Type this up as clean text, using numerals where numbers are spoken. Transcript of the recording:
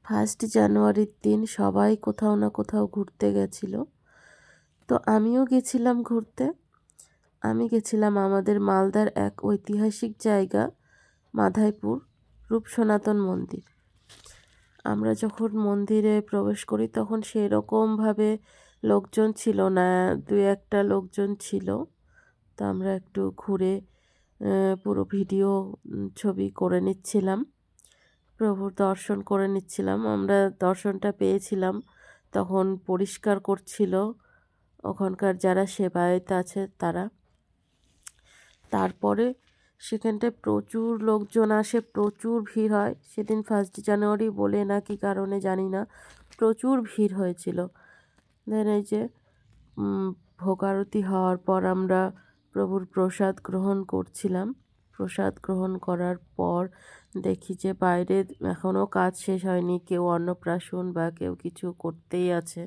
First জানুয়ারির দিন সবাই কোথাও না কোথাও ঘুরতে গেছিল। তো আমিও গেছিলাম ঘুরতে। আমি গেছিলাম আমাদের মালদার এক ঐতিহাসিক জায়গা মাধাইপুর রূপ সনাতন মন্দির। আমরা যখন মন্দিরে প্রবেশ করি তখন সেরকমভাবে লোকজন ছিল না, দু একটা লোকজন ছিল। তো আমরা একটু ঘুরে পুরো ভিডিও ছবি করে নিচ্ছিলাম, প্রভুর দর্শন করে নিচ্ছিলাম। আমরা দর্শনটা পেয়েছিলাম, তখন পরিষ্কার করছিল ওখানকার যারা সেবায়েত আছে তারা। তারপরে সেখানটায় প্রচুর লোকজন আসে, প্রচুর ভিড় হয়। সেদিন ফার্স্ট জানুয়ারি বলে না কি কারণে জানি না, প্রচুর ভিড় হয়েছিল। দেন এই যে ভোগারতি হওয়ার পর আমরা প্রভুর প্রসাদ গ্রহণ করছিলাম। প্রসাদ গ্রহণ করার পর দেখি যে বাইরে এখনও কাজ শেষ হয়নি, কেউ অন্নপ্রাশন বা কেউ কিছু করতেই আছে।